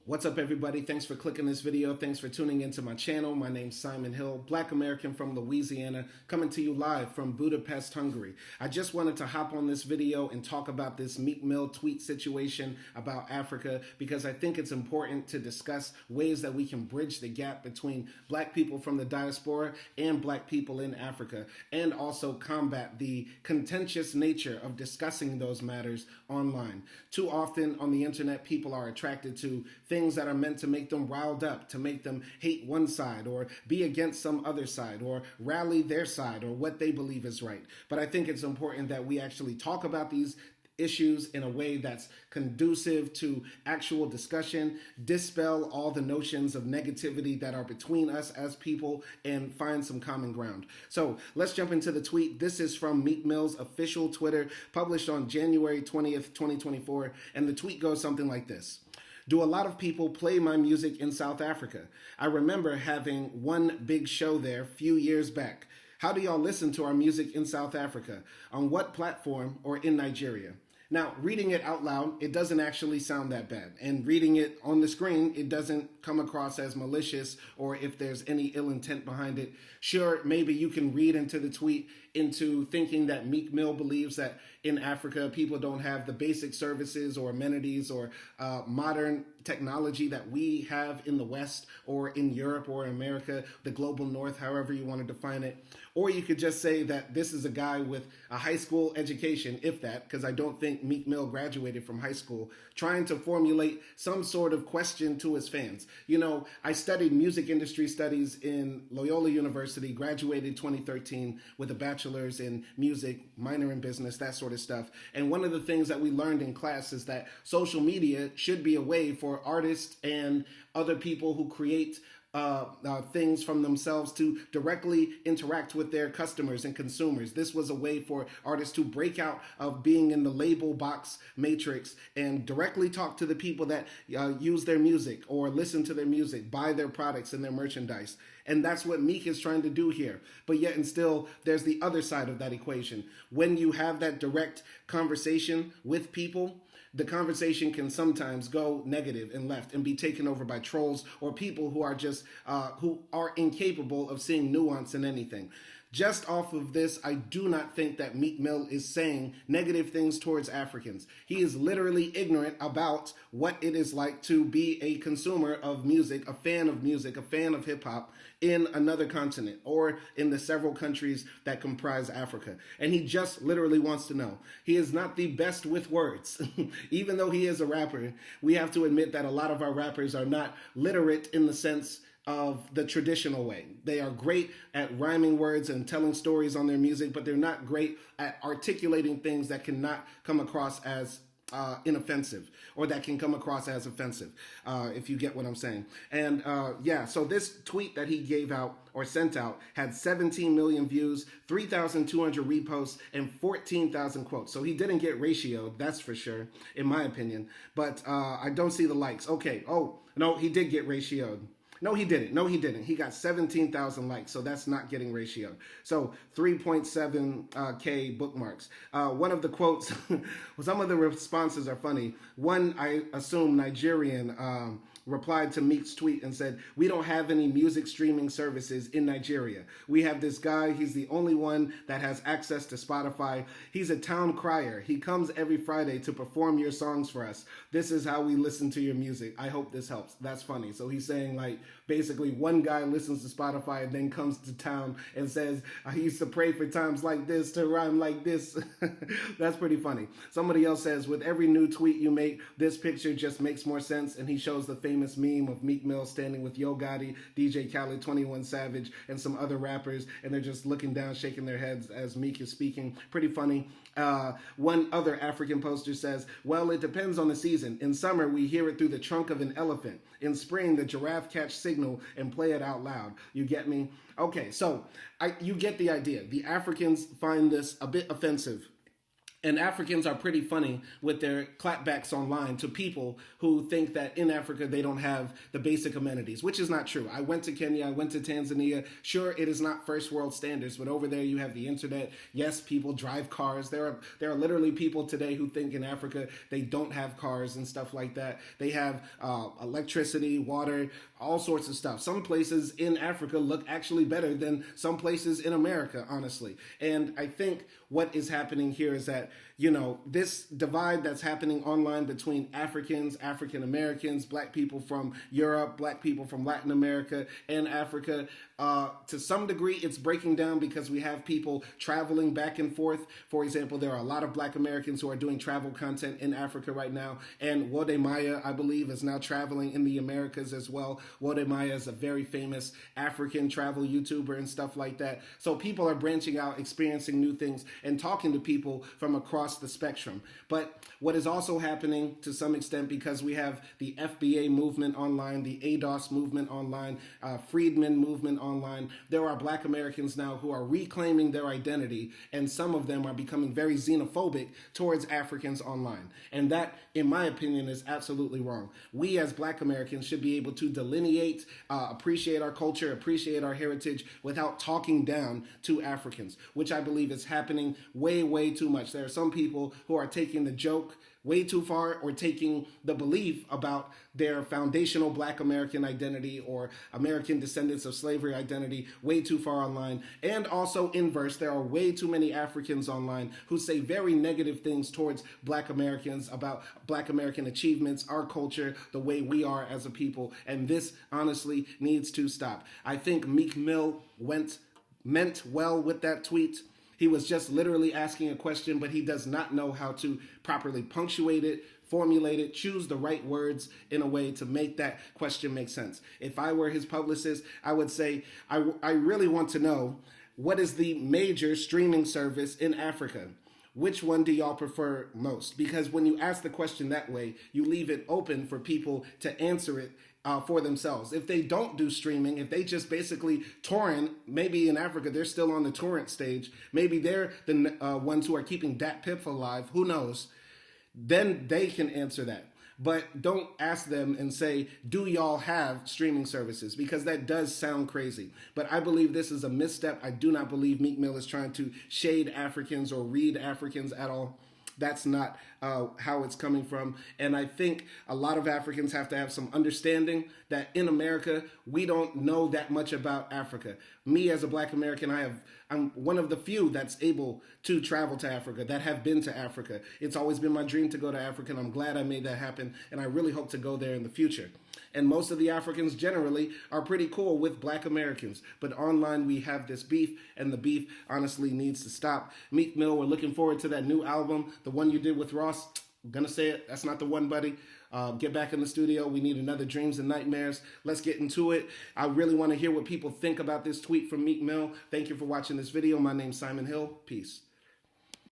What's up, everybody? Thanks for clicking this video. Thanks for tuning into my channel. My name's Simon Hill, Black American from Louisiana, coming to you live from Budapest, Hungary. I just wanted to hop on this video and talk about this Meek Mill tweet situation about Africa because I think it's important to discuss ways that we can bridge the gap between Black people from the diaspora and Black people in Africa, and also combat the contentious nature of discussing those matters online. Too often on the internet, people are attracted to things that are meant to make them riled up, to make them hate one side or be against some other side or rally their side or what they believe is right. But I think it's important that we actually talk about these issues in a way that's conducive to actual discussion, dispel all the notions of negativity that are between us as people, and find some common ground. So let's jump into the tweet. This is from Meek Mill's official Twitter, published on January 20th, 2024, and the tweet goes something like this. Do a lot of people play my music in South Africa? I remember having one big show there a few years back. How do y'all listen to our music in South Africa? On what platform or in Nigeria? Now, reading it out loud, it doesn't actually sound that bad. And reading it on the screen, it doesn't come across as malicious or if there's any ill intent behind it. Sure, maybe you can read into the tweet into thinking that Meek Mill believes that in Africa, people don't have the basic services or amenities or modern technology that we have in the West or in Europe or America, the global North, however you want to define it. Or you could just say that this is a guy with a high school education, if that, because I don't think Meek Mill graduated from high school, trying to formulate some sort of question to his fans. You know, I studied music industry studies in Loyola University, graduated 2013 with a bachelor's in music, minor in business, that sort of stuff. And one of the things that we learned in class is that social media should be a way for artists and other people who create things from themselves to directly interact with their customers and consumers. This was a way for artists to break out of being in the label box matrix and directly talk to the people that use their music or listen to their music, buy their products and their merchandise. And that's what Meek is trying to do here. But yet and still, there's the other side of that equation. When you have that direct conversation with people, the conversation can sometimes go negative and left and be taken over by trolls or people who are just who are incapable of seeing nuance in anything. Just off of this, I do not think that Meek Mill is saying negative things towards Africans. He is literally ignorant about what it is like to be a consumer of music, a fan of hip hop in another continent or in the several countries that comprise Africa. And he just literally wants to know. He is not the best with words. Even though he is a rapper, we have to admit that a lot of our rappers are not literate in the sense of the traditional way. They are great at rhyming words and telling stories on their music, but they're not great at articulating things that cannot come across as inoffensive or that can come across as offensive, if you get what I'm saying. And yeah, so this tweet that he gave out or sent out had 17 million views, 3,200 reposts, and 14,000 quotes. So he didn't get ratioed, that's for sure, in my opinion. But I don't see the likes. Okay, oh, no, he did get ratioed. No, he didn't. No, he didn't. He got 17,000 likes, so that's not getting ratioed. So 3.7K bookmarks. One of the quotes, some of the responses are funny. One, I assume Nigerian, replied to Meek's tweet and said, "We don't have any music streaming services in Nigeria. We have this guy, he's the only one that has access to Spotify. He's a town crier. He comes every Friday to perform your songs for us. This is how we listen to your music. I hope this helps." That's funny. So he's saying, like, basically one guy listens to Spotify and then comes to town and says, "I used to pray for times like this to rhyme like this." That's pretty funny. Somebody else says, "With every new tweet you make, this picture just makes more sense." And he shows the famous meme of Meek Mill standing with Yo Gotti, DJ Khaled, 21 Savage, and some other rappers, and they're just looking down, shaking their heads as Meek is speaking. Pretty funny. One other African poster says, "Well, it depends on the season. In summer, we hear it through the trunk of an elephant. In spring, the giraffe catch signal and play it out loud." You get me? Okay, so you get the idea. The Africans find this a bit offensive. And Africans are pretty funny with their clapbacks online to people who think that in Africa they don't have the basic amenities, which is not true. I went to Kenya, I went to Tanzania. Sure, it is not first world standards, but over there you have the internet. Yes, people drive cars. There are literally people today who think in Africa they don't have cars and stuff like that. They have electricity, water, all sorts of stuff. Some places in Africa look actually better than some places in America, honestly. And I think what is happening here is that, you know, this divide that's happening online between Africans, African Americans, black people from Europe, black people from Latin America and Africa, to some degree it's breaking down because we have people traveling back and forth. For example, there are a lot of black Americans who are doing travel content in Africa right now, and Wode Maya, I believe, is now traveling in the Americas as well. Wode Maya is a very famous African travel YouTuber and stuff like that. So people are branching out, experiencing new things, and talking to people from across the spectrum. But what is also happening to some extent, because we have the FBA movement online, the ADOS movement online, Freedmen movement online, there are black Americans now who are reclaiming their identity, and some of them are becoming very xenophobic towards Africans online. And that, in my opinion, is absolutely wrong. We as black Americans should be able to delineate, appreciate our culture, appreciate our heritage without talking down to Africans, which I believe is happening way, way too much. There are some people who are taking the joke way too far, or taking the belief about their foundational black American identity or American descendants of slavery identity way too far online. And also inverse, there are way too many Africans online who say very negative things towards black Americans, about black American achievements, our culture, the way we are as a people. And this honestly needs to stop. I think Meek Mill meant well with that tweet. He was just literally asking a question, but he does not know how to properly punctuate it, formulate it, choose the right words in a way to make that question make sense. If I were his publicist, I would say, I really want to know, what is the major streaming service in Africa? Which one do y'all prefer most? Because when you ask the question that way, you leave it open for people to answer it for themselves. If they don't do streaming, if they just basically torrent, maybe in Africa they're still on the torrent stage, maybe they're the ones who are keeping Dat Pip alive, who knows, then they can answer that. But don't ask them and say, do y'all have streaming services? Because that does sound crazy. But I believe this is a misstep. I do not believe Meek Mill is trying to shade Africans or read Africans at all. That's not how it's coming from. And I think a lot of Africans have to have some understanding that in America, we don't know that much about Africa. Me as a black American, I'm one of the few that's able to travel to Africa, that have been to Africa. It's always been my dream to go to Africa, and I'm glad I made that happen, and I really hope to go there in the future. And most of the Africans generally are pretty cool with black Americans. But online we have this beef, and the beef honestly needs to stop. Meek Mill, we're looking forward to that new album, the one you did with Ross. I'm gonna say it, that's not the one, buddy. Get back in the studio. We need another Dreams and Nightmares. Let's get into it. I really want to hear what people think about this tweet from Meek Mill. Thank you for watching this video. My name's Simon Hill. Peace.